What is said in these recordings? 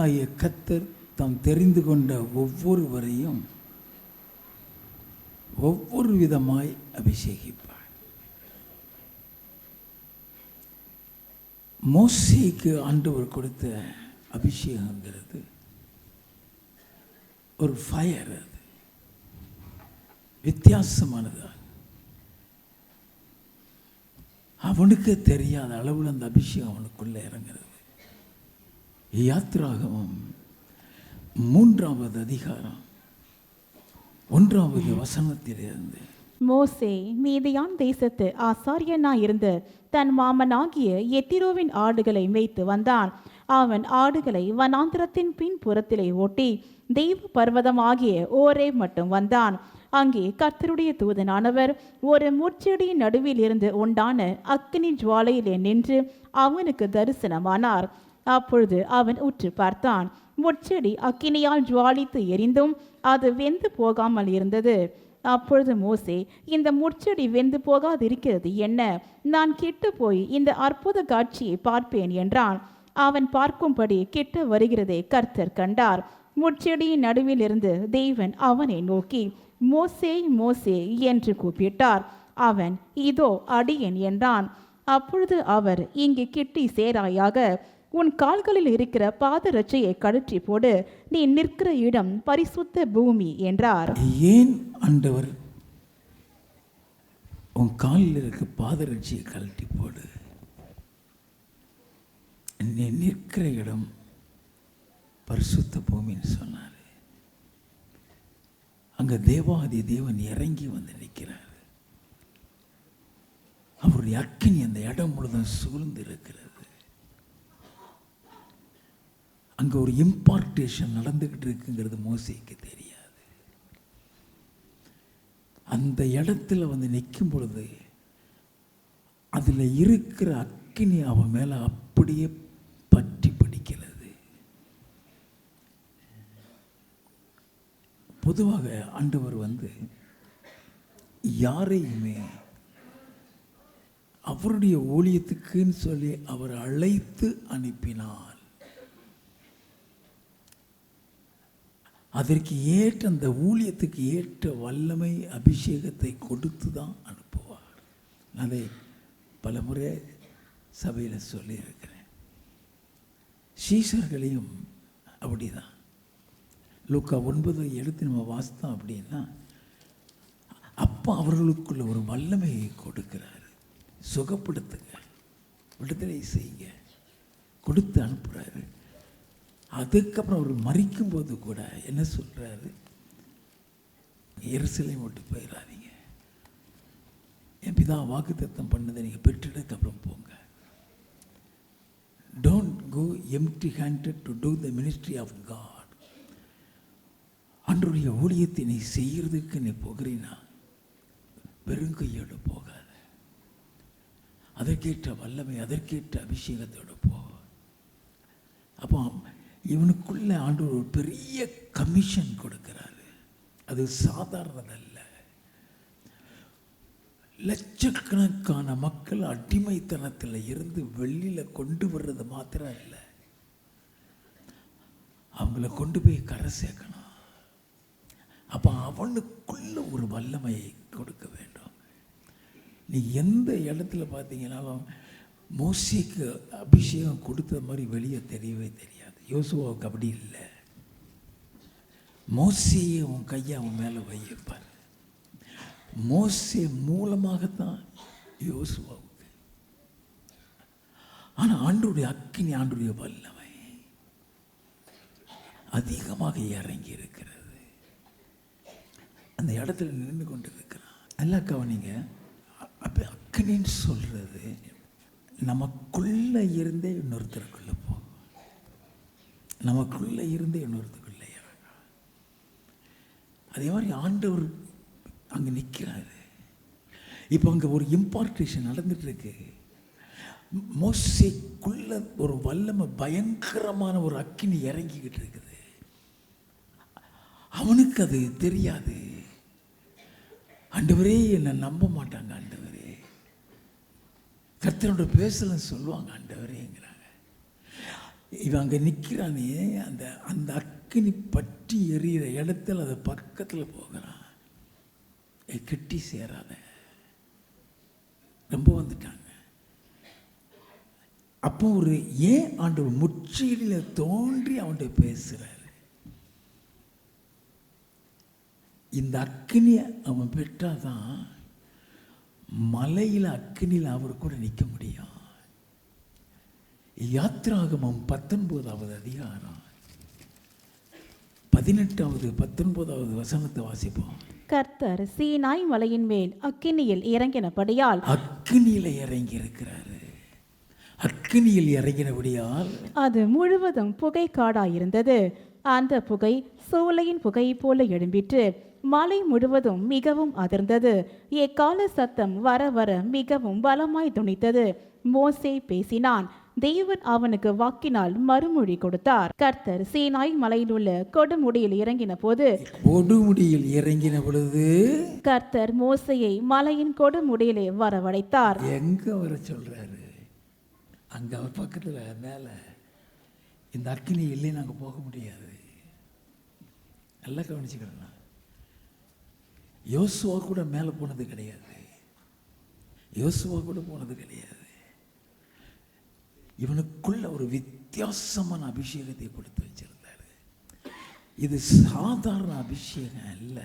தேவனாகிய கர்த்தர் தாம் தெரிந்து கொண்ட ஒவ்வொருவரையும் ஒவ்வொரு விதமாய் அபிஷேகிப்பார். மோசேக்கு ஆண்டவர் கொடுத்த அபிஷேகங்கிறது ஒரு ஃபயர், அது வித்தியாசமானது. அவனுக்கு தெரியாத அளவில் அந்த அபிஷேகம் அவனுக்குள்ள இறங்குறது. யாத்திராகமம் 3வது அதிகாரம் 1வது வசனத்திலிருந்து, மோசே மீதியான் தேசத்து ஆசாரியனாயிருந்து தன் மாமனாகிய எத்திரோவின் ஆடுகளை மேய்த்து வந்தான். அவன் ஆடுகளை வனாந்திரத்தின் பின்புறத்திலே ஓட்டி தெய்வ பர்வதமாகிய ஓரே மட்டும் வந்தான். அங்கே கர்த்தருடைய தூதனானவர் ஒரு முட்செடியின் நடுவில் இருந்து உண்டான அக்கினி ஜுவாலையிலே நின்று அவனுக்கு தரிசனமானார். அப்பொழுது அவன் உற்று பார்த்தான். முட்செடி அக்கினியால் ஜுவாலித்து எரிந்தும் அது வெந்து போகாமல் இருந்தது. அப்பொழுது மோசே, இந்த முட்செடி வெந்து போகாதிருக்கிறது என்ன? நான் கிட்ட போய் இந்த அற்புத காட்சியை பார்ப்பேன் என்றான். அவன் பார்க்கும்படி கிட்ட வருகிறதை கர்த்தர் கண்டார். முட்செடியின் நடுவில் இருந்து தேவன் அவனை நோக்கி, மோசே மோசே என்று கூப்பிட்டார். அவன், இதோ அடியேன் என்றான். அப்பொழுது அவர், இங்கு கிட்டி சேராயாக, உன் கால்களில் இருக்கிற பாதரட்சையை கழற்றி போடு, நீ நிற்கிற இடம் பரிசுத்த பூமி என்றார். ஏன் ஆண்டவர் உன் காலில் இருக்க பாதரட்சியை கழட்டி போடு, நீ நிற்கிற இடம் பரிசுத்த பூமின்னு சொன்னார்? அங்க தேவாதி தேவன் இறங்கி வந்து நிற்கிறார். அவருடைய அக்கினி அந்த இடம் முழுதும் சூழ்ந்து இருக்கிறது. அங்க ஒரு இம்பார்ட்டேஷன் நடந்துகிட்டு இருக்குங்கிறது மோசேக்கு தெரியாது. அந்த இடத்துல வந்து நிற்கும் பொழுது அதுல இருக்கிற அக்கினி அவன் மேல அப்படியே பற்றி பிடிக்கிறது. பொதுவாக ஆண்டவர் வந்து யாரையுமே அவருடைய ஊழியத்துக்குன்னு சொல்லி அவர் அழைத்து அனுப்பினார், அதற்கு ஏற்ற அந்த ஊழியத்துக்கு ஏற்ற வல்லமை அபிஷேகத்தை கொடுத்து தான் அனுப்புவார். அதை பல முறை சபையில் சொல்லியிருக்கிறேன். சீஷர்களையும் அப்படிதான். லூக்கா 9 எடுத்து நம்ம வாசித்தோம் அப்படின்னா, அப்போ அவர்களுக்குள்ள ஒரு வல்லமையை கொடுக்கிறாரு. சுகப்படுத்துங்க, விடுதலை செய்ய கொடுத்து அனுப்புகிறாரு. அதுக்கப்புறம் அவர் மரிக்கும் போது கூட என்ன சொல்றாரு? எருசலேம் விட்டு போயிடாதீங்க, என் பிதா வாக்குத்தத்தம் பண்ணதை நீங்கள் பெற்றெடுக்க அப்புறம் போங்க. Don't go empty handed to do the ministry of God. ஆண்டவருடைய ஊழியத்தை நீ செய்யறதுக்கு நீ போகிறீன்னா வெறுங்கையோடு போகாத, அதற்கேற்ற வல்லமை அதற்கேற்ற அபிஷேகத்தோடு போ. அப்போ இவனுக்குள்ள ஆண்டவர் ஒரு பெரிய கமிஷன் கொடுக்கிறாரு. அது சாதாரணதல்ல. லட்சக்கணக்கான மக்கள் அடிமைத்தனத்தில் இருந்து வெளியில கொண்டு வர்றது மாத்திரம் இல்லை, அவங்கள கொண்டு போய் கரை சேர்க்கணும். அப்போ அவனுக்குள்ள ஒரு வல்லமையை கொடுக்க வேண்டும். நீ எந்த இடத்துல பார்த்தீங்கன்னாலும் மோசேக்கு அபிஷேகம் கொடுத்த மாதிரி வெளியே தெரியவே தெரியாது. யோசுவாவுக்கு அப்படி இல்லை. மோசேயை உன் கையை அவன் மேலே வைப்பார். மோசே மூலமாகத்தான் யோசுவாவுக்கு. ஆனால் ஆண்டவருடைய அக்கினி, ஆண்டவருடைய வல்லமை அதிகமாக இறங்கி இருக்கிறது. அந்த இடத்துல நின்று கொண்டு இருக்கிறான். நல்லா கவனிங்க. அப்போ அக்கினின்னு சொல்றது நமக்குள்ள இருந்தே இன்னொருத்தருக்குள்ள போகும், நமக்குள்ள இருந்தே இன்னொருத்தருக்குள்ள இறங்கும். அதே மாதிரி ஆண்டவர் அங்கே நிற்கிறாரு. இப்போ அங்கே ஒரு இம்பார்ட்டேஷன் நடந்துட்டு இருக்கு. மோசேக்குள்ள ஒரு வல்லமை, பயங்கரமான ஒரு அக்கினி இறங்கிக்கிட்டு இருக்குது. அவனுக்கு அது தெரியாது. ஆண்டவரே என்னை நம்ப மாட்டாங்க, ஆண்டவரே கர்த்தரோட பேசலன்னு சொல்லுவாங்க, ஆண்டவரேங்கிறாங்க. இவன் அங்கே நிற்கிறானே, அந்த அந்த அக்கினி பற்றி எரியிற இடத்துல அது பக்கத்தில் போகிறான். கிட்டி சேராத, ரொம்ப வந்துட்டாங்க. அப்போ ஒரு ஏன் ஆண்டவர் முச்செடியில் தோன்றி அவன்கிட்ட பேசுகிறாரு. இந்த அக்கினியை அவன் பெற்றாதான் மலையில் அக்கினியில் அவர் கூட நிற்க முடியும். யாத்திராகமம் 19வது அதிகாரம் 18வது 19வது வசனத்தை வாசிப்போம். கர்த்தர் சீனாய் மலையின் மேல் அக்கினியில் இறங்கினபடியால், அக்கினியில இறங்கி இருக்கிறாரு. அக்கினியில் இறங்கினபடியால் அது முழுவதும் புகை காடாயிருந்தது. அந்த புகை சூளையின் புகை போல எழும்பிற்று. மலை முழுவதும் மிகவும் அதிர்ந்தது. எக்கால சத்தம் வர வர மிகவும் பலமாய் துணித்தது. மோசே பேசினான். தேவன் அவனுக்கு வாக்கினால் மறுமொழி கொடுத்தார். கர்த்தர் சீனாய் மலையில் உள்ள கொடுமுடியில் இறங்கின போது, கொடுமுடியில் இறங்கின பொழுது கர்த்தர் மோசையை மலையின் கொடுமுடியிலே வரவழைத்தார். எங்க வர சொல்றாரு? அங்க அவர் பக்கத்துல மேல இந்த அக்கினி இல்லை, நாங்க போக முடியாது. நல்லா கவனிச்சுக்கிறேன். யோசுவா கூட மேலே போனது கிடையாது. யோசுவா கூட போனது கிடையாது. இவனுக்குள்ள ஒரு வித்தியாசமான அபிஷேகத்தை கொடுத்து வச்சிருந்தாரு. இது சாதாரண அபிஷேகம் அல்ல,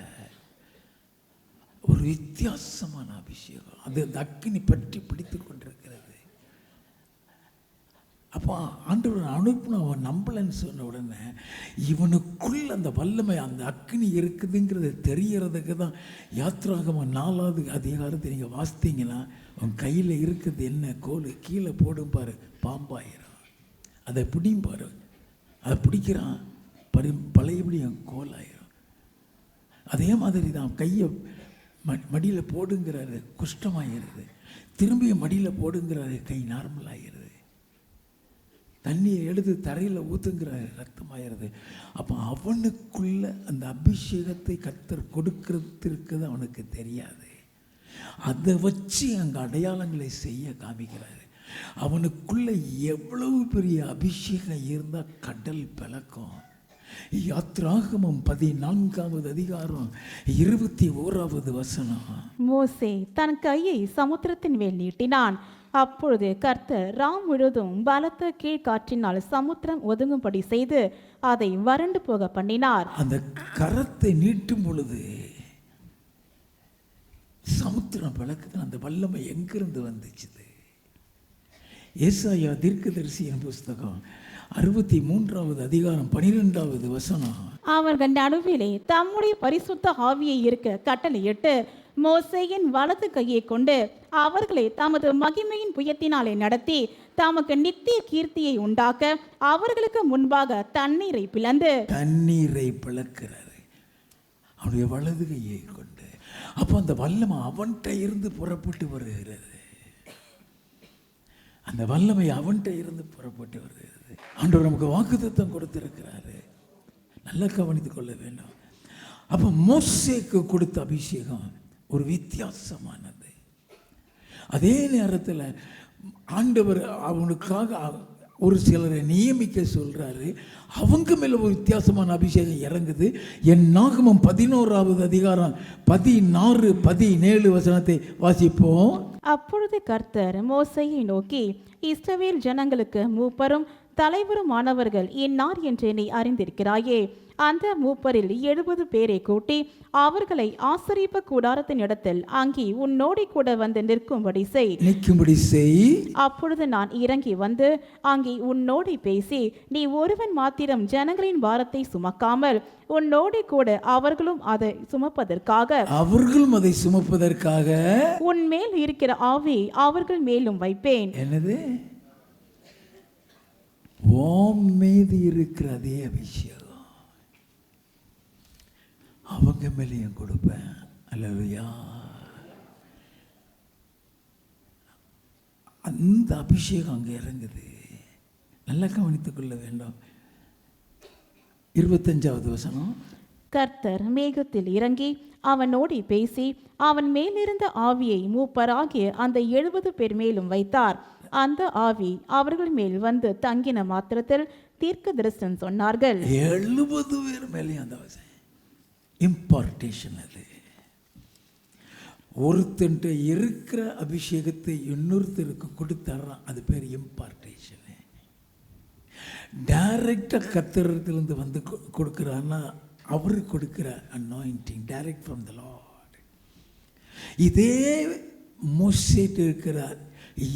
ஒரு வித்தியாசமான அபிஷேகம். அது அக்கினி பற்றி பிடித்து கொண்டிருக்கிறது. அப்போ ஆண்டவர் அனுப்பின அவன் நம்பலன்னு சொன்ன உடனே இவனுக்குள்ள அந்த வல்லமை, அந்த அக்கினி இருக்குதுங்கிறது தெரியறதுக்கு தான் யாத்திராகமம் 4வது அதிகாரத்தை நீங்கள் வாசித்தீங்கன்னா, அவன் கையில் இருக்குது என்ன கோல், கீழே போடும் பாரு, பாம்பாயிரம். அதை பிடியும் பாரு, அதை பிடிக்கிறான், பழையபடி அவன் கோல் ஆயிரும். அதே மாதிரி தான் கையை மடியில் போடுங்கிறாரு, குஷ்டமாகிறது. திரும்பிய மடியில் போடுங்கிறாரு, கை நார்மல் ஆகிறது. தண்ணியை எடுத்து தரையில் ஊற்றுங்கிற ரத்தமாகிறது. அப்போ அவனுக்குள்ள அந்த அபிஷேகத்தை கர்த்தர் கொடுக்கறதுக்கு அவனுக்கு தெரியாது. அதை வச்சு அங்கே அடையாளங்களை செய்ய காமிக்கிறாரு. அவனுக்குள்ள எவ்வளவு பெரிய அபிஷேகம் இருந்தால் கடல் பிளக்கும். யாத்திராகமம் 14வது அதிகாரம் 21வது வசனம். மோசே தன் கையை சமுத்திரத்தின் மேல் நீட்டினான். அப்பொழுது கர்த்தர் ராம் முழுதும் பலத்த கீழ்காற்றினால் சமுத்திரம் ஒதுங்கும்படி செய்து அதை வறண்டு போக பண்ணினார். அந்த கரத்தை நீட்டும் பொழுது சமுத்திரம் பிளக்குது. அந்த வல்லமை எங்கிருந்து வந்துச்சு? ஏசாயா தீர்க்கதரிசியின் புஸ்தகம் 63வது அதிகாரம் 12வது வசனம். அவர்கள் நடுவிலே தம்முடைய பரிசுத்த ஆவியை இருக்க கட்டளையிட்டு மோசேயின் வலது கையை கொண்டு அவர்களை தமது மகிமையின் புயத்தினாலே நடத்தி தமக்கு நித்திய கீர்த்தியை உண்டாக்க அவர்களுக்கு முன்பாக தண்ணீரை பிளக்கிறாரு அவனுடைய வலது கையை கொண்டு. அப்போ அந்த வல்லமை அவன்கிட்ட இருந்து புறப்பட்டு வருகிறது. அந்த வல்லமை அவன்கிட்ட இருந்து புறப்பட்டு வருகிறது. ஆண்டவர் நமக்கு வாக்குத்தத்தம் கொடுத்திருக்கிறாரு. நல்லா கவனித்துக் கொள்ள வேண்டும். அப்போ மோசேக்கு கொடுத்த அபிஷேகம் ஒரு வித்தியாசமானது. அதே நேரத்தில் ஆண்டவர் அவனுக்காக ஒரு சிலரை நியமிக்க சொல்றாரு. அவங்க மேல ஒரு வித்தியாசமான அபிஷேகம் இறங்குது. என் நாகமம் 11வது அதிகாரம் 16, 17 வசனத்தை வாசிப்போம். அப்பொழுது கர்த்தர் மோசேயை நோக்கி, இஸ்ரவேல் ஜனங்களுக்கு மூப்பரும் தலைவருமானவர்கள் இன்னார் என்று நீ அறிந்திருக்கிறாயே. அந்த மூப்பரில் 70 பேரை கூட்டி அவர்களை ஆசரிப்பு கூடாரத்தின் இடத்தில் அங்கி உன்னோடி கூட வந்து நிற்கும்படி செய். அப்பொழுது நான் இறங்கி வந்து அங்கே உன்னோடி பேசி, நீ ஒருவன் மாத்திரம் ஜனங்களின் பாரத்தை சுமக்காமல் உன்னோடி கூட அவர்களும் அதை சுமப்பதற்காக உன் மேல் இருக்கிற ஆவி அவர்கள் மேலும் வைப்பேன். என்னது? ஓம் மீது இருக்கிற அதே அபிஷேகம் அவங்க மேலேயும் கொடுப்பேன். அல்லேலூயா. அந்த அபிஷேகம் அங்கே இறங்குது. நல்லா கவனித்துக் கொள்ள வேண்டும். 25வது வசனம். கர்த்தர் மேகத்தில் இறங்கி அவனோடி பேசி அவன் மேலிருந்த ஆவியை மூப்பராகிய அந்த 70 பேர் மேலும் வைத்தார். அந்த ஆவி அவர்கள் மேல் வந்து தங்கின மாத்திரத்தில் தீர்க்க தரிசனம் சொன்னார்கள். 70 பேர் மேலேயும் அந்த இம்பார்ட்டேஷன். அது ஒருத்தன்ட்ட இருக்கிற அபிஷேகத்தை இன்னொருத்தருக்கு கொடுத்தாராம், அது பேர் இம்பார்ட்டேஷன். டைரக்டாக கர்த்தரிடத்திலிருந்து வந்து கொடுக்குறான்னா அவருக்கு கொடுக்குற anointing direct from the Lord. இதே மோசேட்டு இருக்கிறார்,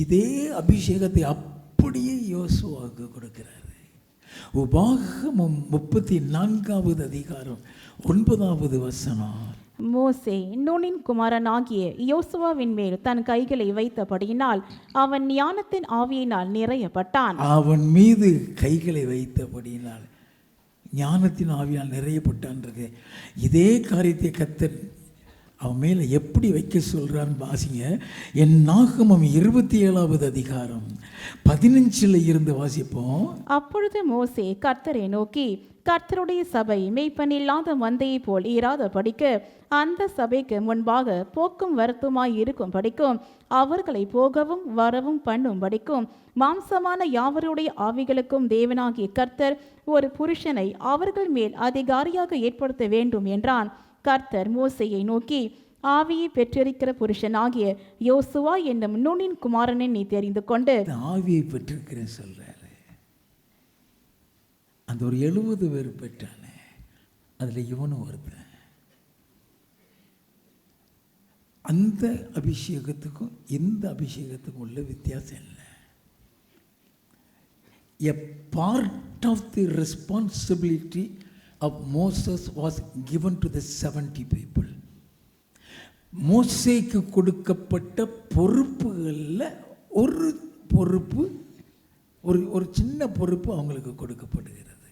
இதே அபிஷேகத்தை அப்படியே யோசுவாவுக்கு கொடுக்கிறாரு. உபாகமம் 34வது அதிகாரம் 9வது வசனம். மோசே நூனின் குமாரனாகிய யோசுவாவின் மேல் தன் கைகளை வைத்தபடியினால் அவன் ஞானத்தின் ஆவியினால் நிறையப்பட்டான். அவன் மீது கைகளை வைத்தபடியினால் ஞானத்தின் ஆவியால் நிறையப்பட்டான்றது. இதே காரியத்தை கர்த்தர் அவன் மேலே எப்படி வைக்க சொல்கிறான்னு வாசிங்க. என் நாகமம் 27வது அதிகாரம் 15 இருந்து வாசிப்போம். அப்பொழுது மோசே கர்த்தரை நோக்கி, கர்த்தருடைய சபை மெய்ப்பனில்லாத மந்தையை போல் இராதபடிக்கு அந்த சபைக்கு முன்பாக போக்கும் வருத்தமாய் இருக்கும் படிக்கும் அவர்களை போகவும் வரவும் பண்ணும் படிக்கும் மாம்சமான யாவருடைய ஆவிகளுக்கும் தேவனாகிய கர்த்தர் ஒரு புருஷனை அவர்கள் மேல் அதிகாரியாக ஏற்படுத்த வேண்டும் என்றான். கர்த்தர் மோசேயை நோக்கி, ஆவியை பெற்றிருக்கிற புருஷனாகிய யோசுவா என்னும் நூனின் குமாரனை நீ தெரிந்து கொண்டு. ஆவியை பெற்றிருக்கிறேன் சொல்றாரு. அந்த ஒரு 70 பேர் பெற்றானே, அதில் இவனும் ஒருத்தன். அந்த அபிஷேகத்துக்கும் இந்த அபிஷேகத்துக்கும் உள்ள வித்தியாசம் இல்லை. A part of the responsibility of Moses was given to the 70 people. மோசேக்கு கொடுக்கப்பட்ட பொறுப்புகளில் ஒரு பொறுப்பு, ஒரு சின்ன பொறுப்பு அவங்களுக்கு கொடுக்கப்படுகிறது.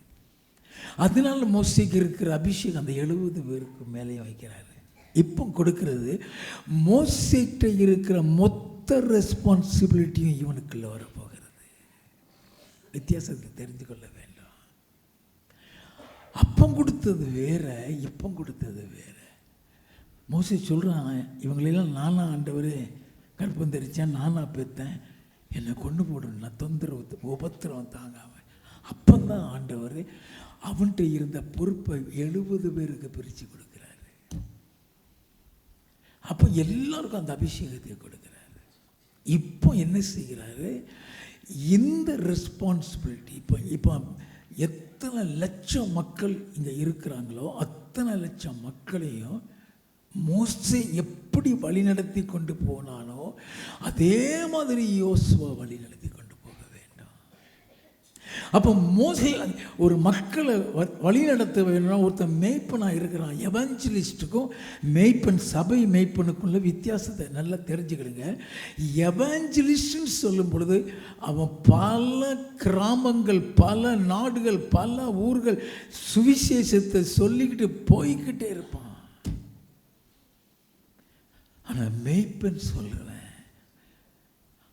அதனால மோசேக்கு இருக்கிற அபிஷேகம் அந்த 70 பேருக்கு மேலேயும் வைக்கிறாரு. இப்போ கொடுக்கிறது மோசேக்கிட்ட இருக்கிற மொத்த ரெஸ்பான்சிபிலிட்டியும் இவனுக்குள்ள வரப்போகிறது. வித்தியாசத்தை தெரிந்து கொள்ள வேண்டும். அப்பம் கொடுத்தது வேற, இப்போ கொடுத்தது வேற. மோசே சொல்கிறான், இவங்களெல்லாம் நானா ஆண்டவர் கற்பம் தெரிச்சேன், நானா பெற்றேன், என்னை கொண்டு போடணும், நான் தொந்தரவு உபத்திரம் தாங்காமல். அப்போதான் ஆண்டவர் அவன்கிட்ட இருந்த பொறுப்பை 70 பேருக்கு பிரித்து கொடுக்குறாரு. அப்போ எல்லாருக்கும் அந்த அபிஷேகத்தை கொடுக்குறாரு. இப்போ என்ன செய்கிறாரு, இந்த ரெஸ்பான்சிபிலிட்டி இப்போ எத்தனை லட்சம் மக்கள் இங்கே இருக்கிறாங்களோ அத்தனை லட்சம் மக்களையும் மோசே எப்படி வழிநடத்தி கொண்டு போனானோ அதே மாதிரி யோசுவா வழிநடத்தி கொண்டு போக வேண்டும். அப்போ மோசே ஒரு மக்களை வழிநடத்த வேணும்னா ஒருத்தன் மேய்ப்பனாக இருக்கிறான். எவாஞ்சலிஸ்ட்டுக்கும் மேய்ப்பன் சபை மேய்ப்பனுக்குள்ள வித்தியாசத்தை நல்லா தெரிஞ்சுக்கிடுங்க. எவாஞ்சலிஸ்ட்னு சொல்லும் பொழுது அவன் பல கிராமங்கள், பல நாடுகள், பல ஊர்கள் சுவிசேஷத்தை சொல்லிக்கிட்டு போய்கிட்டே இருப்பான். ஆனால் மேய்ப்பன் சொல்கிறேன்,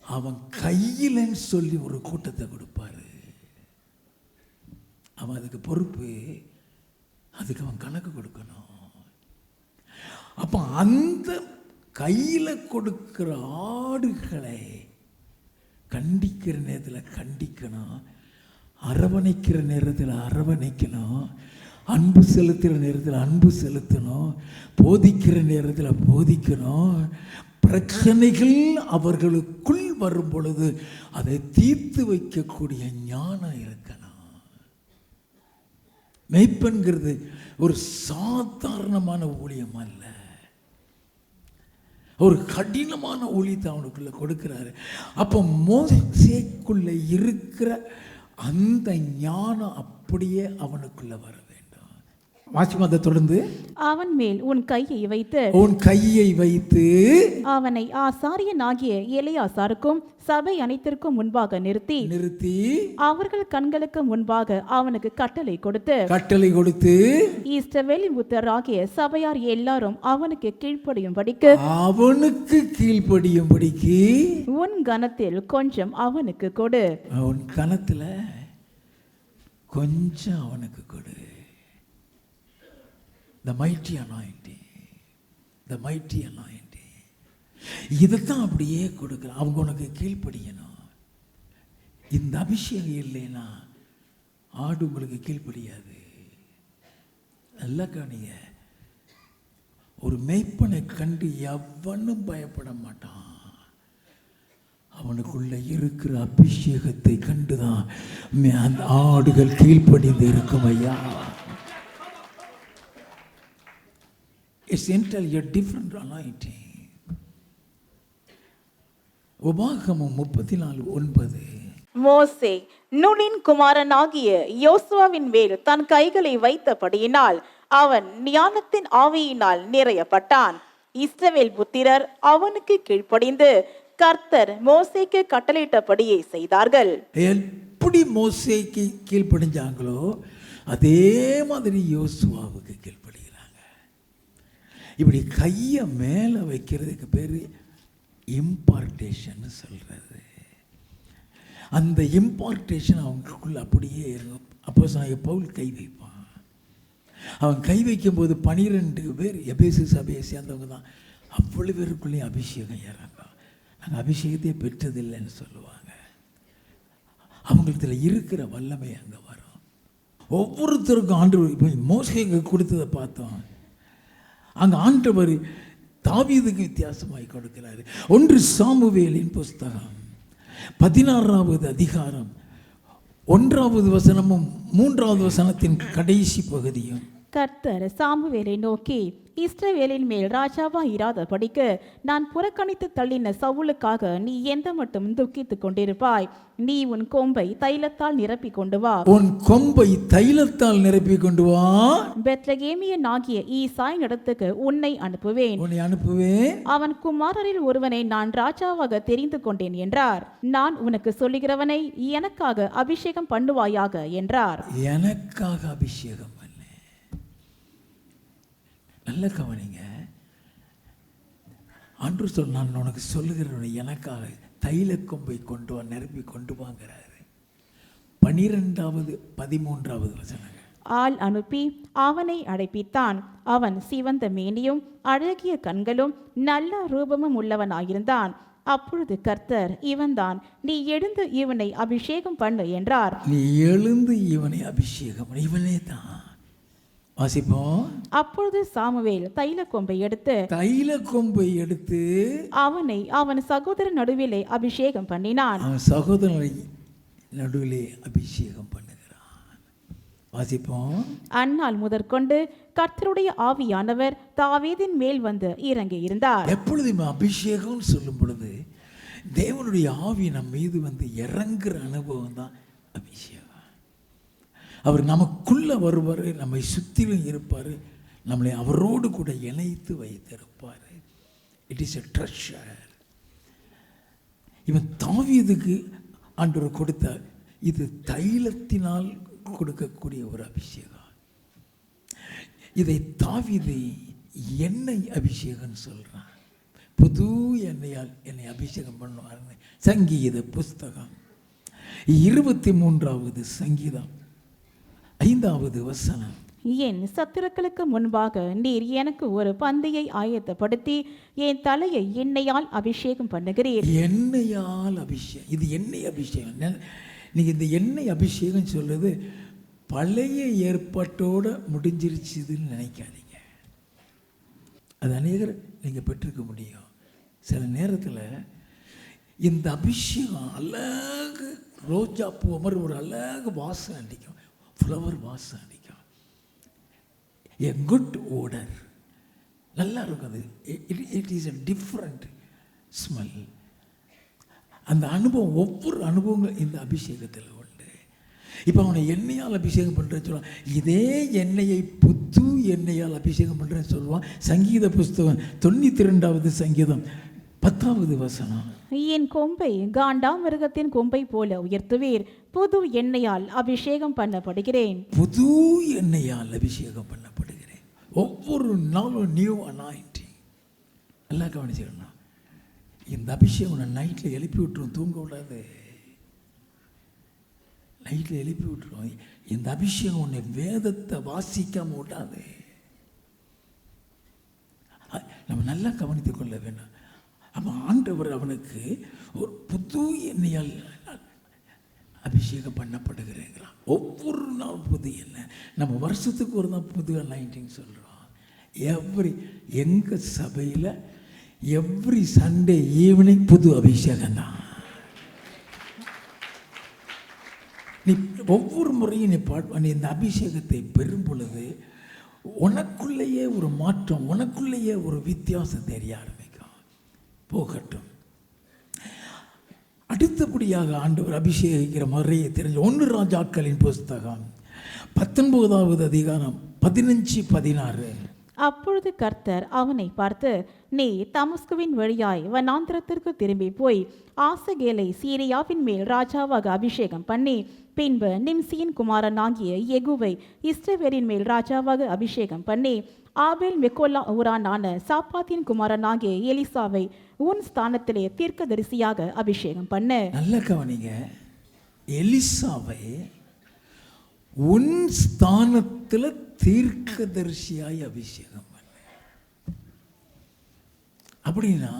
அவன் கையிலன்னு சொல்லி ஒரு கூட்டத்தை கொடுப்பாரு. அவன் அதுக்கு பொறுப்பு, அதுக்கு அவன் கணக்கு கொடுக்கணும். அப்போ அந்த கையில் கொடுக்கிற ஆடுகளை கண்டிக்கிற நேரத்தில் கண்டிக்கணும், அரவணைக்கிற நேரத்தில் அரவணைக்கணும், அன்பு செலுத்துகிற நேரத்தில் அன்பு செலுத்தணும், போதிக்கிற நேரத்தில் போதிக்கணும். பிரச்சனைகள் அவர்களுக்குள் வரும் பொழுது அதை தீர்த்து வைக்கக்கூடிய ஞானம் இருக்கணும். மெய்ப்பெண்கிறது ஒரு சாதாரணமான ஊழியம் அல்ல, ஒரு கடினமான ஊழியத்தை அவனுக்குள்ள கொடுக்கிறாரு. அப்போ மோசேக்குள்ள இருக்கிற அந்த ஞானம் அப்படியே அவனுக்குள்ள வர வேண்டும். வாசிமாத தொடர்ந்து, அவன் மேல் உன் கையை வைத்து, உன் கையை வைத்து அவனை ஆசாரியனாகிய எலியாசாருக்கும் சபை அனைத்திற்கும் முன்பாக நிறுத்தி அவர்கள் கண்களுக்கு முன்பாக அவனுக்கு கட்டளை கொடுத்து இஸ்ரவேலின் புத்திரராகிய சபையார் எல்லாரும் அவனுக்கு கீழ்ப்படியும்படிக்கு உன் கனத்தில் கொஞ்சம் அவனுக்கு கொடு. உன் கனத்துல கொஞ்சம் அவனுக்கு கொடு. The mighty anointing, the mighty anointing. இதைத்தான் அப்படியே கொடுக்குறான். அவங்க உனக்கு கீழ்ப்படியணும். இந்த அபிஷேகம் இல்லைன்னா ஆடு உங்களுக்கு கீழ்ப்படியாது. நல்லா கவனிங்க. ஒரு மேய்ப்பனை கண்டு எவனும் பயப்பட மாட்டான். அவனுக்குள்ள இருக்கிற அபிஷேகத்தை கண்டுதான் அந்த ஆடுகள் கீழ்ப்படிந்து இருக்கும். ஐயா, இட்ஸ் என்டையர்லி டிஃபரண்ட் அனாயிண்டிங். உபாகமம் 34:9. மோசே நூனின் குமாரனாகிய யோசுவாவின் மேல் தன் கைகளை வைத்தபடியினால் அவன் ஞானத்தின் ஆவியினால் நிறையப்பட்டான். இஸ்ரவேல் புத்திரர் அவனுக்கு கீழ்ப்படிந்து கர்த்தர் மோசேக்கு கட்டளையிட்டபடியே செய்தார்கள். எப்படி மோசேக்கு கீழ்ப்படிஞ்சாங்களோ அதே மாதிரி யோசுவாவுக்கு கீழ்ப்படுகிறாங்க. இப்படி கையை மேலே வைக்கிறதுக்கு பேர் இம்பார்ட்டேஷன் சொல்றது. அந்த இம்பார்ட்டேஷன் அவங்களுக்குள்ள அப்படியே இருக்கும். அப்போ பவுல் கை வைப்பான். அவன் கை வைக்கும்போது 12 பேர் எபேசு சபையை சேர்ந்தவங்க தான். அவ்வளவு பேருக்குள்ளேயும் அபிஷேகம் இறங்கும். நாங்கள் அபிஷேகத்தையே பெற்றதில்லைன்னு சொல்லுவாங்க. அவங்களுக்கு இருக்கிற வல்லமை அங்கே வரும். ஒவ்வொருத்தருக்கும் ஆண்டவர் இப்போ மோசேக்கு கொடுத்ததை பார்த்தோம். அங்கே ஆண்டவர் தாவீதுக்கு வித்தியாசமாய் கொடுக்கிறாரு. 1 சாமுவேலின் புஸ்தகம் 16வது அதிகாரம் 1வது வசனமும் 3வது வசனத்தின் கடைசி பகுதியும். கர்த்தர் சாமுவேலை நோக்கி, இஸ்ரவேலின் மேல் ராஜாவா இராதபடிக்கு நான் புறக்கணித்து தள்ளின சவுலுக்காக நீ எந்த மட்டும் துக்கித்துக் கொண்டிருப்பாய்? நீ உன் கொம்பை தைலத்தால் நிரப்பி கொண்டு வா. உன் கொம்பை தைலத்தால் நிரப்பி கொண்டு வா. பெத்லகேமியனாகிய ஈசாயின் இடத்துக்கு உன்னை அனுப்புவேன். அவன் குமாரரில் ஒருவனை நான் ராஜாவாக தெரிந்து கொண்டேன் என்றார். நான் உனக்கு சொல்லுகிறவனை எனக்காக அபிஷேகம் பண்ணுவாயாக என்றார். எனக்காக அபிஷேகம் பண்ணு. நல்ல கவனிங்க. ஆண்டவர் சொல், நான் உனக்கு சொல்லுகிறவனை எனக்காக தைல கொம்பை கொண்டு வா, நிரப்பி கொண்டு வாங்கிறாரு. 12வது 13வது வசனங்கள். ஆள் அனுப்பி அவனை அழைப்பித்தான். அவன் சிவந்த மேனியும் அழகிய கண்களும் நல்ல ரூபமும் உள்ளவனாயிருந்தான். அப்பொழுது கர்த்தர், இவன்தான், நீ எழுந்து இவனை அபிஷேகம் பண்ணு என்றார். நீ எழுந்து இவனை அபிஷேகம், இவனே தான். வாசிப்போம். அப்பொழுது சாமுவேல் தைல கொம்பை எடுத்து அவனை அவன் சகோதரன் நடுவிலே அபிஷேகம் பண்ணினான். அவன் சகோதரனை நடுவிலே அபிஷேகம் பண்ணுகிறான். வாசிப்போம். அந்நாள் முதற்கொண்டு கர்த்தருடைய ஆவியானவர் தாவீதின் மேல் வந்து இறங்கி இருந்தார். எப்பொழுதுமே அபிஷேகம் சொல்லும் பொழுது தேவனுடைய ஆவி நம் மீது வந்து இறங்குற அனுபவம் தான் அபிஷேகம். அவர் நமக்குள்ள வருவார், நம்மை சுற்றிலும் இருப்பார், நம்மளை அவரோடு கூட இணைத்து வைத்திருப்பார். It is a treasure. இவன் தாவீதுக்கு ஆண்டவர் கொடுத்த இது தைலத்தினால் கொடுக்கக்கூடிய ஒரு அபிஷேகம். இதை தாவீது எண்ணெய் அபிஷேகம் சொல்றான். புது எண்ணெயால் என்னை அபிஷேகம் பண்ணுவார். சங்கீத புஸ்தகம் 23வது சங்கீதம் 5வது வசனம். என் சத்துருக்களுக்கு முன்பாக நீர் எனக்கு ஒரு பந்தியை ஆயத்தப்படுத்தி என் தலையை எண்ணெயால் அபிஷேகம் பண்ணுகிறீர். எண்ணெயால் அபிஷேகம். இது எண்ணெய் அபிஷேகம். நீங்க இந்த எண்ணெய் அபிஷேகம் சொல்றது பழைய ஏற்பாட்டோட முடிஞ்சிருச்சுதுன்னு நினைக்காதீங்க. அது அநேகர் நீங்க பெற்றிருக்க முடியும். சில நேரத்தில் இந்த அபிஷேகம் அழகு ரோஜா பூ மாதிரி ஒரு அழகு வாசம் அடிக்கும், ஃப்ளவர் வாசம் அடிக்கும், எ குட் ஓடர், நல்லா இருக்கும். அது it is a different smell. அந்த அனுபவம், ஒவ்வொரு அனுபவங்கள் இந்த அபிஷேகத்தில் உண்டு. இப்போ அவனை எண்ணெயால் அபிஷேகம் பண்ணுறேன்னு சொல்லுவான். இதே எண்ணெயை புது எண்ணெயால் அபிஷேகம் பண்ணுறேன்னு சொல்லுவான். சங்கீத புஸ்தகம் 92வது சங்கீதம் 10வது வசனம். என் கொம்பை காண்டாமிருகத்தின் கொம்பை போல உயர்த்துவீர், புது எண்ணெயால் அபிஷேகம் பண்ணப்படுகிறேன். புது எண்ணெயால் அபிஷேகம் பண்ணப்படுகிறேன். ஒவ்வொரு நாளும் நியூ அனாயிண்டிங். நல்லா கவனிச்சுக்கணும். இந்த அபிஷேகம் நான் நைட்டில் எழுப்பி விட்டுரும், தூங்க விடாது. நைட்டில் எழுப்பி விட்டுரும். இந்த அபிஷேகம் உன்னை வேதத்தை வாசிக்காம விடாது. நம்ம நல்லா கவனித்துக் கொள்ள வேண்டும். அப்போ ஆண்டவர் அவனுக்கு ஒரு புது எண்ணெயால் அபிஷேகம் பண்ணப்படுகிறேங்கிறான். ஒவ்வொரு நாள் புது என்ன, நம்ம வருஷத்துக்கு ஒரு நாள் புது அனாயிண்டிங் சொல்கிறோம். எங்கள் சபையில் எவ்ரி சண்டே ஈவினிங் புது அபிஷேகம் தான். நீ ஒவ்வொரு முறையும் நீ இந்த அபிஷேகத்தை பெறும் பொழுது உனக்குள்ளேயே ஒரு மாற்றம், உனக்குள்ளேயே ஒரு வித்தியாசம் தெரிய ஆரம்பிக்கும். போகட்டும். அடுத்தபடியாக ஆண்டவர் அபிஷேகிக்கிற முறையை தெரிஞ்ச 1 ராஜாக்களின் புஸ்தகம் 19வது அதிகாரம் 15-16. அப்பொழுது கர்த்தர் அவனை பார்த்து, நீ தமஸ்குவின் வழியாய் வனாந்திரத்திற்கு திரும்பி போய் ஆசகேலை சீரியாவின் மேல் ராஜாவாக அபிஷேகம் பண்ணி, பின்பு நிம்சியின் குமாரனாகிய யெகூவை இஸ்ரவேலின் மேல் ராஜாவாக அபிஷேகம் பண்ணி, ஆபேல் மெகோலா ஊரானான சாப்பாத்தின் குமாரனாகிய எலிசாவை உன் ஸ்தானத்திலே தீர்க்கதரிசியாக அபிஷேகம் பண்ணு. நல்ல கவனிங்க, எலிசாவை உன் ஸ்தானத்தில் தீர்க்கதரிசியாய் அபிஷேகம் பண்ண. அப்படின்னா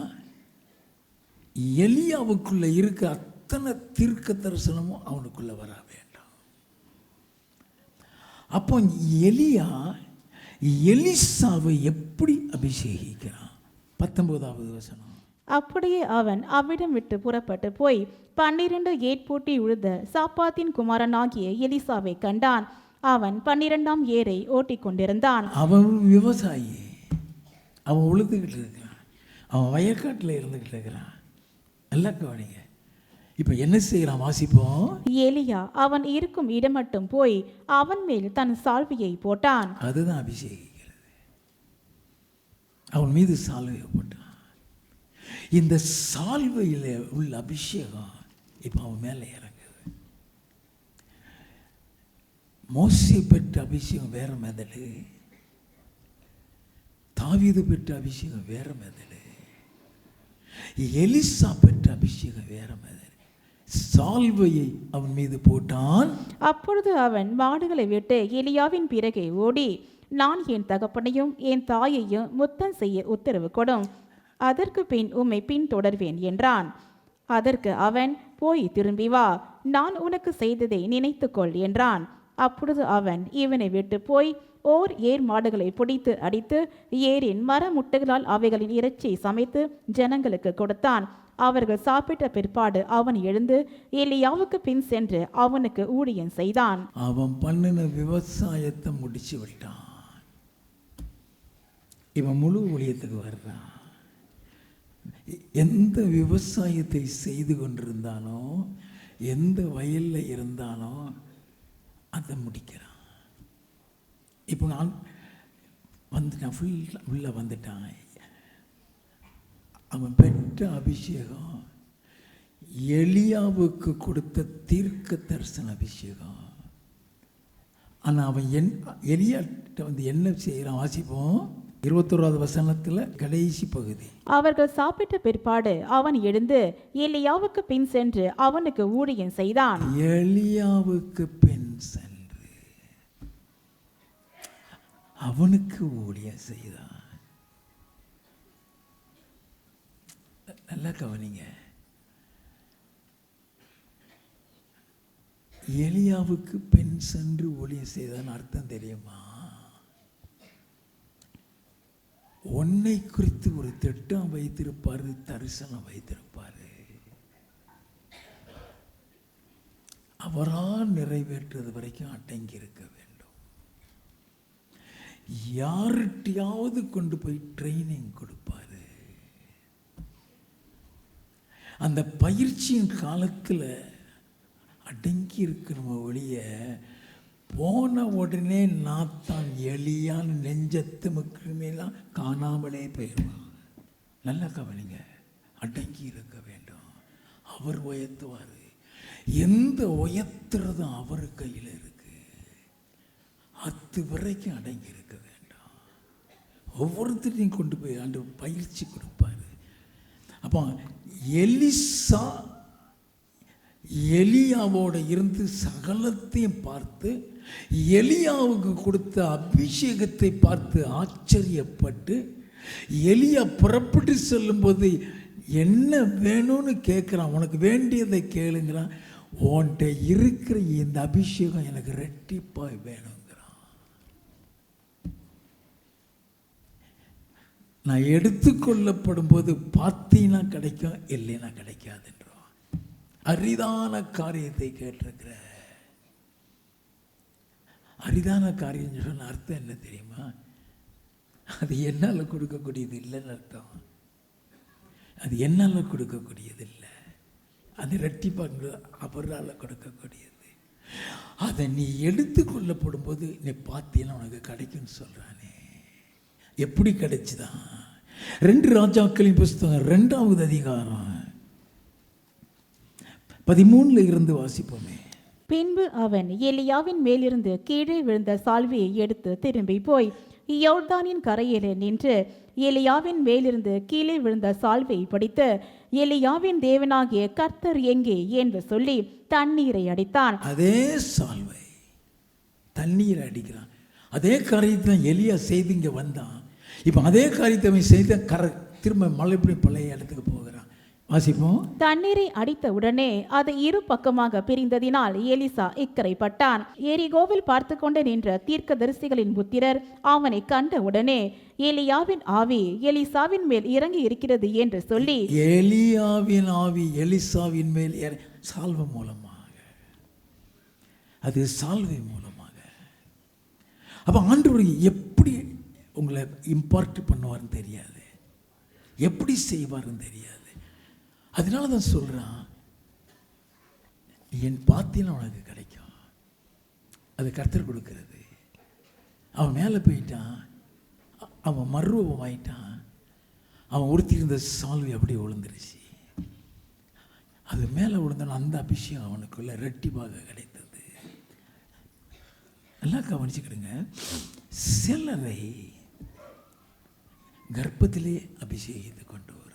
எலியாவுக்குள்ள இருக்க அத்தனை தீர்க்க தரிசனமும் அவனுக்குள்ள வர வேண்டாம். அப்போ எலியா எலிசாவை எப்படி அபிஷேகிக்கிறான்? 19வது வசனம். அப்படியே அவன் அவ்விடம் விட்டு புறப்பட்டு போய் 12 ஏற்பூட்டி உழுத சாப்பாத்தின் குமாரனாகிய எலிசாவை கண்டான். அவன் 12ஆம் ஏரை ஓட்டிக் கொண்டிருந்தான். அவன் விவசாயி, அவன் உழுதுகிட்டு இருக்கிறான், அவன் வயக்காட்டில் இருந்துகிட்டு இருக்கிறான். நல்லா கவனிங்க. இப்போ என்ன செய்யறான் வாசிப்போம். எலியா அவன் இருக்கும் இடம் மட்டும் போய் அவன் மேல் தன் சால்வையை போட்டான். அதுதான் அபிஷேகிக்கிறது. அவன் மீது சால்வையை போட்டான். இந்த சால்வையில் உள்ள அபிஷேகம் இப்போ அவன் மேலே இறங்குது. மோசே பெற்ற அபிஷேகம் வேற மெதலு, தாவீது பெற்ற அபிஷேகம் வேற மெதலு, எலிசா பெற்ற அபிஷேகம் வேற மெதலு. சால்வையை அவன் மீது போட்டான். அப்பொழுது அவன் மாடுகளை விட்டு எலியாவின் பிறகே ஓடி, நான் என் தகப்பனையும் என் தாயையும் முத்தம் செய்ய உத்தரவு கொடும், அதற்கு பின் உம்மை பின் தொடர்வேன் என்றான். அதற்கு அவன், போய் திரும்பி வா, நான் உனக்கு செய்ததை நினைத்துக்கொள் என்றான். அப்பொழுது அவன் இவனை விட்டு போய் ஓர் ஏர் மாடுகளை பிடித்து அடித்து ஏரின் மர முட்டைகளால் அவைகளின் இறைச்சியை சமைத்து ஜனங்களுக்கு கொடுத்தான். அவர்கள் சாப்பிட்ட பிற்பாடு அவன் எழுந்து எலியாவுக்கு பின் சென்று அவனுக்கு ஊழியம் செய்தான். அவன் பண்ணின விவசாயத்தை முடிச்சு விட்டான். இவன் முழு ஊழியத்துக்கு வர்றான். எந்த விவசாயத்தை செய்து கொண்டிருந்தானோ, எந்த வயலில் இருந்தானோ அதை முடிக்கிறான். இப்போ நான் வந்துட்டான், ஃபுல்லாக வந்துட்டான். அவன் பெற்ற அபிஷேகம் எலியாவுக்கு கொடுத்த தீர்க்க தரிசன அபிஷேகம். ஆனால் அவன் எலியாட்ட வந்து என்ன செய்கிறான் வாசிப்போம். 21வது வசனத்தில் கடைசி பகுதி. அவர்கள் சாப்பிட்ட பிற்பாடு அவன் எழுந்து எலியாவுக்கு பின் சென்று அவனுக்கு ஊழியம் செய்தான். எலியாவுக்கு பின் சென்று அவனுக்கு ஊழியம் செய்தான். நல்லா கவனிங்க. எலியாவுக்கு பின் சென்று ஊழியம் செய்தான் அர்த்தம் தெரியுமா? உன்னை குறித்து ஒரு திட்டம் வைத்திருப்பாரு, தரிசனம் வைத்திருப்பாரு. அவரால் நிறைவேற்றுறது வரைக்கும் அடங்கி இருக்க வேண்டும். யார்கிட்டையாவது கொண்டு போய் ட்ரைனிங் கொடுப்பாரு. அந்த பயிற்சியின் காலத்தில் அடங்கி இருக்கணும் ஒழிய போன உடனே நாத்தான் எலியான் நெஞ்சத்து மக்களுமேலாம் காணாமலே போயிடுவான். நல்லா கவனிங்க. அடங்கி இருக்க வேண்டும். அவர் உயர்த்துவார். எந்த உயர்த்துறதும் அவர் கையில் இருக்கு. அது வரைக்கும் அடங்கி இருக்க வேண்டாம். ஒவ்வொருத்தரையும் கொண்டு போய் ஆண்டு பயிற்சி கொடுப்பாரு. அப்போ எலிசா எலியாவோட இருந்து சகலத்தையும் பார்த்து எலியாவுக்கு கொடுத்த அபிஷேகத்தை பார்த்து ஆச்சரியப்பட்டு எலியா புறப்பட்டு செல்லும்போது என்ன வேணும்னு கேட்குறான். உனக்கு வேண்டியதை கேளுங்கிறான். உன்கிட்ட இருக்கிற இந்த அபிஷேகம் எனக்கு ரெட்டிப்பாய் வேணுங்கிறான். நான் எடுத்துக்கொள்ளப்படும் போது பார்த்தீங்கன்னா கிடைக்கும், இல்லைன்னா கிடைக்காதுன்றான். அரிதான காரியத்தை கேட்டிருக்கிற. அரிதான காரியம் சொன்ன அர்த்தம் என்ன தெரியுமா? அது என்னால் கொடுக்கக்கூடியது இல்லைன்னு அர்த்தம். அது என்னால் கொடுக்கக்கூடியது இல்லை, அது ரெட்டிப்பாங்க அவரால் கொடுக்கக்கூடியது. அதை நீ எடுத்துக்கொள்ளப்படும் போது நீ பார்த்தீங்கன்னா உனக்கு கிடைக்கும்னு சொல்கிறானே. எப்படி கிடைச்சுதான்? 2 ராஜாக்களின் புஸ்தகம் 2வது அதிகாரம் 13 இருந்து வாசிப்போமே. பின்பு அவன் எலியாவின் மேலிருந்து கீழே விழுந்த சால்வையை எடுத்து திரும்பி போய் யோர்தானின் கரையிலே நின்று எலியாவின் மேலிருந்து கீழே விழுந்த சால்வையை பிடித்து, எலியாவின் தேவனாகிய கர்த்தர் எங்கே என்று சொல்லி தண்ணீரை அடித்தான். அதே சால்வை தண்ணீரை அடிக்கிறான். அதே காரியத்தை எலியா செய்து இங்கே வந்தான். இப்போ அதே காரியத்தை அவன் செய்த திரும்ப மலைப்படி பழைய இடத்துக்கு போகிறான். வாசிப்போம். தண்ணீரை அடித்த உடனே அது 2 பக்கமாக பிரிந்ததினால் எலிசா இக்கரைப்பட்டான். எரிகோவில் பார்த்து கொண்டு நின்ற தீர்க்கதரிசிகளின் புத்திரர் அவனை கண்ட உடனே எலியாவின் ஆவி எலிசாவின் மேல் இறங்கி இருக்கிறது என்று சொல்லி, எலியாவின் ஆவி எலிசாவின் மேல் சால்வை மூலமாக, அது சால்வை மூலமாக. அப்போ ஆண்டவர் எப்படி உங்களை இம்பார்ட் பண்ணுவார்னு தெரியாது, எப்படி செய்வார்னு தெரியாது. அதனால தான் சொல்கிறான், என் பார்த்தீங்கன்னா உனக்கு கிடைக்கும். அது கர்த்தர் கொடுக்கிறது. அவன் மேலே போயிட்டான், அவன் மறுரூபம் ஆயிட்டான். அவன் உடுத்திருந்த சால்வை அப்படியே விழுந்துருச்சு. அது மேலே விழுந்தாலும் அந்த அபிஷேகம் அவனுக்குள்ள ரெட்டிப்பாக கிடைத்தது. எல்லாம் கவனிச்சுக்கிடுங்க. சிலரை கர்ப்பத்திலே அபிஷேகித்து கொண்டு வருவார்.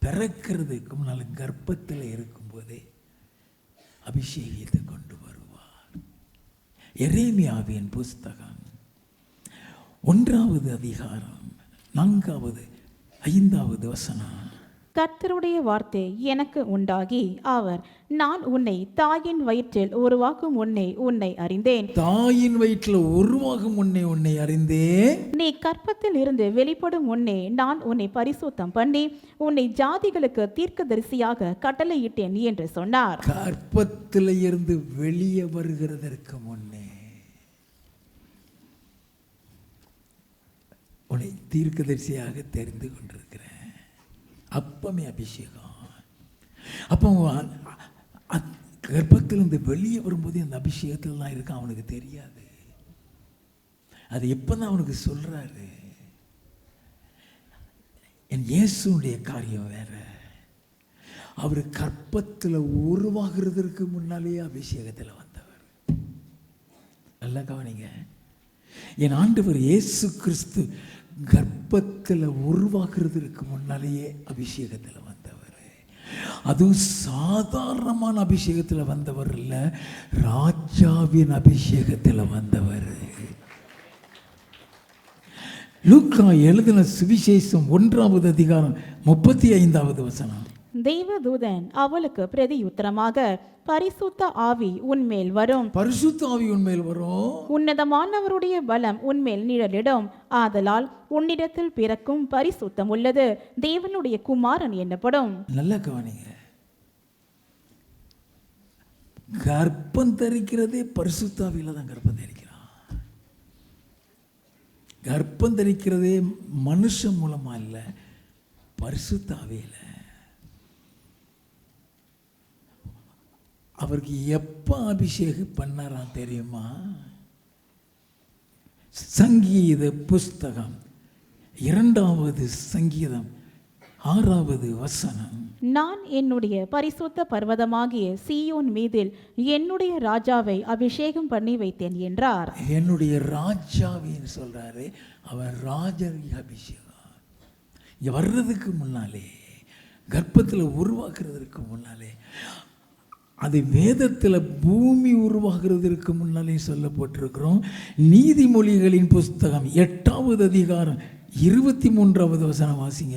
பிறக்கிறதுக்கு முன்னால் கர்ப்பத்தில் இருக்கும்போதே அபிஷேகித்து கொண்டு வருவார். எரேமியாவின் புஸ்தகம் 1வது அதிகாரம் 4வது 5வது வசனம். கர்த்தருடைய வார்த்தை எனக்கு உண்டாகி அவர், நான் உன்னை தாயின் வயிற்றில் உருவாக்கும் முன்னே உன்னை அறிந்தேன். தாயின் வயிற்றில் உருவாகும் முன்னே உன்னை அறிந்தேன். நீ கர்ப்பத்தில் இருந்து வெளிப்படும் முன்னே நான் உன்னை பரிசுத்தம் பண்ணி உன்னை ஜாதிகளுக்கு தீர்க்கதரிசியாக கட்டளையிட்டேன் என்று சொன்னார். கர்ப்பத்தில் இருந்து வெளியே வருகிறதற்கு முன்னே உன்னை தீர்க்கதரிசியாக தெரிந்து கொண்டிருக்கிறேன். அப்பமே அபிஷேகம். அப்போ கர்ப்பத்திலிருந்து வெளியே வரும்போது அந்த அபிஷேகத்திலாம் இருக்கான், அவனுக்கு தெரியாது. அது எப்பதான் அவனுக்கு சொல்றாரு. என் இயேசுடைய காரியம் வேற. அவர் கர்ப்பத்தில் உருவாகிறதுக்கு முன்னாலேயே அபிஷேகத்தில் வந்தவர். நல்லா கவனிங்க. என் ஆண்டவர் இயேசு கிறிஸ்து கர்ப்பத்தில் உருவாக்குறதுக்கு முன்னாலேயே அபிஷேகத்தில் வந்தவர். அதுவும் சாதாரணமான அபிஷேகத்தில் வந்தவர் இல்லை, ராஜாவின் அபிஷேகத்தில் வந்தவர். லூக்கா எழுதின சுவிசேஷம் 1வது அதிகாரம் 35வது வசனம். தெய்வதூதன் அவளுக்கு பிரதியுத்தரமாக, பரிசுத்த ஆவி உன்மேல் வரும், பரிசுத்த ஆவி உன்மேல் வரும், உன்னதமானவருடைய பலம் உன்மேல் நிழலிடும். ஆதலால் உன்னிடத்தில் பிறக்கும் பரிசுத்தம் உள்ளது தேவனுடைய குமாரன் என்னப்படும். நல்ல கவனிங்க. கர்ப்பம் தரிக்கிறதே பரிசுத்த ஆவியில தான் கர்ப்பம் தரிக்கிறான். கர்ப்பம் தரிக்கிறதே மனுஷன் மூலமா இல்லை, பரிசுத்த ஆவியில. அவருக்கு எப்போ அபிஷேகம் பண்ணாராம் தெரியுமா? சங்கீத புஸ்தகம் 2வது சங்கீதம் 6வது வசனம். நான் என்னுடைய பரிசுத்த பர்வதமாகிய சீயோன் மீதில் என்னுடைய ராஜாவை அபிஷேகம் பண்ணி வைத்தேன் என்றார். என்னுடைய ராஜாவின்னு சொல்றாரு. அவர் ராஜாவி அபிஷேகம். இங்க வர்றதுக்கு முன்னாலே, கர்ப்பத்தில் உருவாக்குறதுக்கு முன்னாலே அது வேதத்தில் பூமி உருவாகிறதுக்கு முன்னாலே சொல்லப்பட்டிருக்கிறோம். நீதிமொழிகளின் புஸ்தகம் 8வது அதிகாரம் 23வது வசனம் வாசிங்க.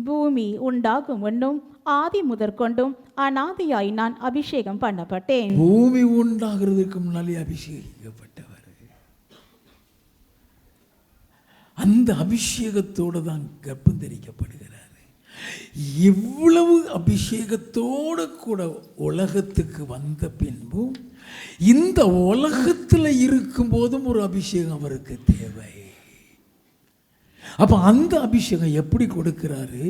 பூமி உண்டாகும் முன்னும் ஆதி முதற்கொண்டும் அநாதியாய் நான் அபிஷேகம் பண்ணப்பட்டேன். பூமி உண்டாகிறதுக்கு முன்னாலே அபிஷேகிக்கப்பட்டவர். அந்த அபிஷேகத்தோடு தான் கர்ப்பம் தரிக்கப்படுகிறார். இவ்வளவு அபிஷேகத்தோடு கூட உலகத்துக்கு வந்த பின்பும் இந்த உலகத்தில் இருக்கும் போதும் ஒரு அபிஷேகம் அவருக்கு தேவை. அப்ப அந்த அபிஷேகம் எப்படி கொடுக்கிறாரு?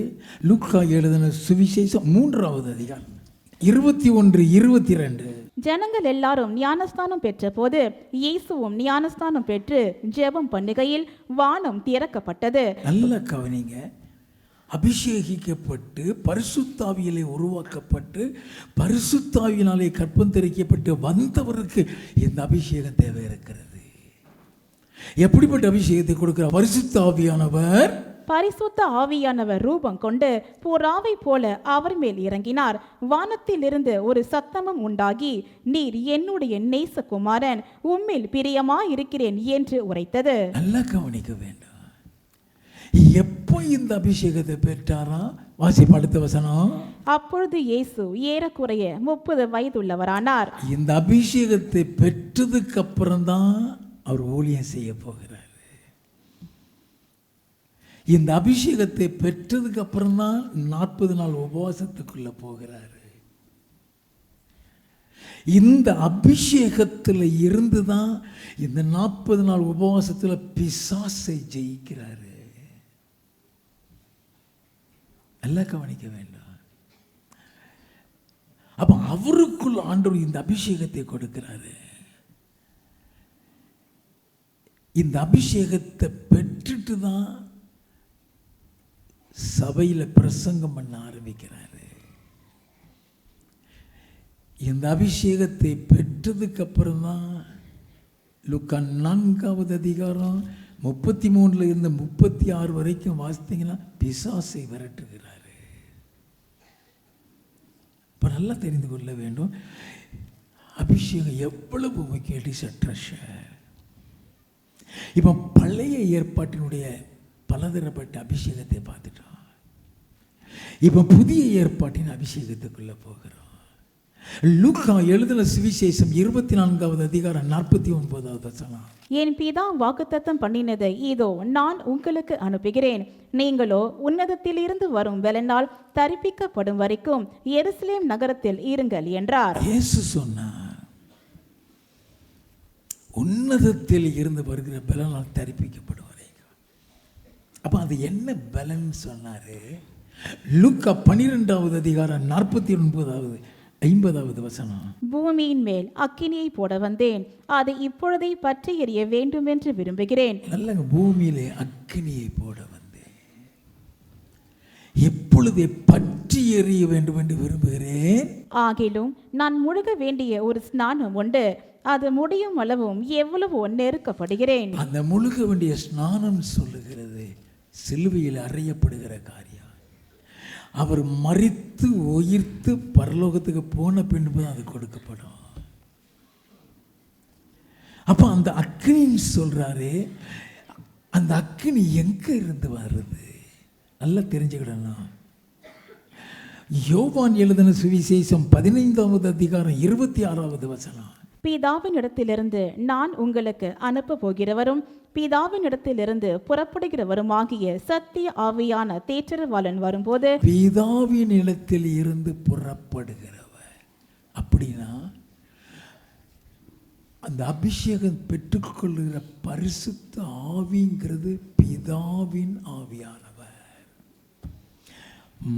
லூக்கா எழுதின சுவிசேஷம் 3வது அதிகாரம் 21-22. ஜனங்கள் எல்லாரும் ஞானஸ்தானம் பெற்ற போது இயேசுவும் ஞானஸ்தானம் பெற்று ஜெபம் பண்ணுகையில் வானம் திறக்கப்பட்டது. நல்ல கவனிங்க. அபிஷேகிக்கப்பட்டு பரிசுத்தாவியிலே உருவாக்கப்பட்டு பரிசுத்தாவியினாலே கற்பம் தெரிக்கப்பட்டு வந்தவருக்கு இந்த அபிஷேகம் தேவை இருக்கிறது. எப்படிப்பட்ட அபிஷேகத்தை கொடுக்கிறார்? பரிசுத்தாவியானவர் பரிசுத்த ஆவியானவர் ரூபம் கொண்டு புறாவை போல அவர் மேல் இறங்கினார். வானத்திலிருந்து ஒரு சத்தமும் உண்டாகி, நீர் என்னுடைய நேசகுமாரன், உம்மில் பிரியமாயிருக்கிறேன் என்று உரைத்தது. நல்லா கவனிக்க வேண்டும். எப்போ இந்த அபிஷேகத்தை பெற்றாரா? வாசிப்பு அடுத்த வசனம். அப்பொழுது இயேசு ஏறக்குறைய 30 வயதுள்ளவரானார். இந்த அபிஷேகத்தை பெற்றதுக்கு அப்புறம் தான் அவர் ஊழியம் செய்ய போகிறார். இந்த அபிஷேகத்தை பெற்றதுக்கு அப்புறம் தான் 40 நாள் உபவாசத்துக்குள்ள போகிறார். இந்த அபிஷேகத்தில் இருந்து தான் இந்த 40 நாள் உபவாசத்தில் பிசாசை ஜெயிக்கிறாரு. நல்லா கவனிக்க வேண்டாம். அப்ப அவருக்குள் ஆண்டவர் இந்த அபிஷேகத்தை கொடுக்கிறாரு. இந்த அபிஷேகத்தை பெற்றுட்டு தான் சபையில பிரசங்கம் பண்ண ஆரம்பிக்கிறாரு. இந்த அபிஷேகத்தை பெற்றதுக்கு அப்புறம் தான் லூக்கா 4வது அதிகாரம் 33 இருந்து 36 வரைக்கும் வாசித்தீங்கன்னா பிசாசை விரட்டுகிறாரு. இப்போ நல்லா தெரிந்து கொள்ள வேண்டும், அபிஷேகம் எவ்வளவு முக்கியம். இப்போ பழைய ஏற்பாட்டினுடைய பலதரப்பட்ட அபிஷேகத்தை பார்த்துட்டோம். இப்போ புதிய ஏற்பாட்டின் அபிஷேகத்துக்குள்ள போகிறோம். லூக்கா எழுதின சுவிசேஷம் 24வது அதிகாரம் 49வது வசனம். என் பிதா வாக்குத்தத்தம் பண்ணினதை இதோ நான் உங்களுக்கு அனுப்புகிறேன். நீங்களோ உன்னதத்திலிருந்து வரும் பலனால் தரிப்பிக்கப்படும் வரைக்கும் எருசலேம் நகரத்தில் இருங்கள் என்றார். இயேசு சொன்னார், உன்னதத்தில் இருந்து வருகிற பலனால் தரிப்பிக்கப்படும் வரைக்கும். அப்ப அது என்ன பலன் சொன்னாரு? லூக்கா 12வது அதிகாரம் 49வது 50வது வசனம். பூமியின் மேல் அக்கினியை போட வந்தேன், அதை இப்பொழுதே பற்றி எறிய வேண்டும் என்று விரும்புகிறேன். நல்லங்க, பூமியிலே அக்கினியை போட வந்தேன், எப்பொழுதே பற்றி எறிய வேண்டும் என்று விரும்புகிறேன். ஆகிலும் நான் முழுக வேண்டிய ஒரு ஸ்நானம் உண்டு, அது முடியும் அளவும் எவ்வளவோ நெருக்கப்படுகிறேன். அந்த முழுக வேண்டிய ஸ்நானம் சொல்லுகிறது சிலுவையில் அறையப்படுகிற காரியம். அவர் மரித்து உயிர்த்து பரலோகத்துக்கு போன பின்பு அது கொடுக்கப்படும். அப்ப அந்த அக்கினி சொல்றாரு, அந்த அக்கினி எங்க இருந்து வருது? நல்லா தெரிஞ்சுக்கிடணும். யோவான் எழுதின சுவிசேஷம் 15வது அதிகாரம் 26வது வசனம். பிதாவின் இடத்திலிருந்து நான் உங்களுக்கு அனுப்ப போகிறவரும் பிதாவின் இடத்திலிருந்து புறப்படுகிறவருமாகிய சத்திய ஆவியான தேற்றரவாளன் வரும்போது, பிதாவின் இடத்தில் இருந்து புறப்படுகிறவர் அப்படின்னா அந்த அபிஷேகம் பெற்றுக்கொள்கிற பரிசுத்த ஆவிங்கிறது பிதாவின் ஆவியானவர்.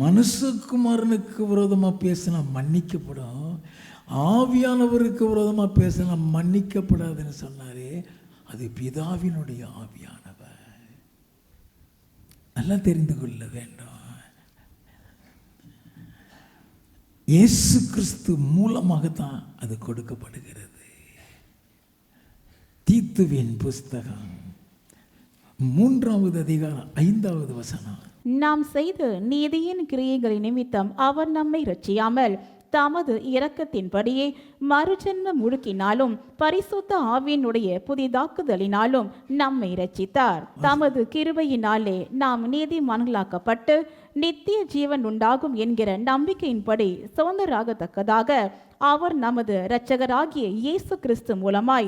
மனுஷகுமாரனுக்கு விரோதமா பேசினா மன்னிக்கப்படும், ஆவியானவருக்கு விரோதமா பேசினா மன்னிக்கப்படாதுன்னு சொன்னாரே, அது பிதாவினுடைய ஆவியானவர். நல்லா தெரிந்து கொள்ள வேண்டும். இயேசு கிறிஸ்து மூலமாகத்தான் அது கொடுக்கப்படுகிறது. தீத்துவின் புஸ்தகம் 3வது அதிகாரம் 5வது வசனம். நாம் செய்த நீதியின் கிரியைகளின் நிமித்தம் அவர் நம்மை ரட்சியாமல் தமது இரக்கத்தின்படியே மறுஜென்ம முழுக்கினாலும் பரிசுத்த ஆவியினுடைய புதிதாக்குதலினாலும் நம்மை இரட்சித்தார். தமது கிருபையினாலே நாம் நீதிமான்களாக்கப்பட்டு நித்திய ஜீவன் உண்டாகும் என்கிற நம்பிக்கையின்படி சுதந்திரராகத்தக்கதாக அவர் நமது இரட்சகராகிய இயேசு கிறிஸ்து மூலமாய்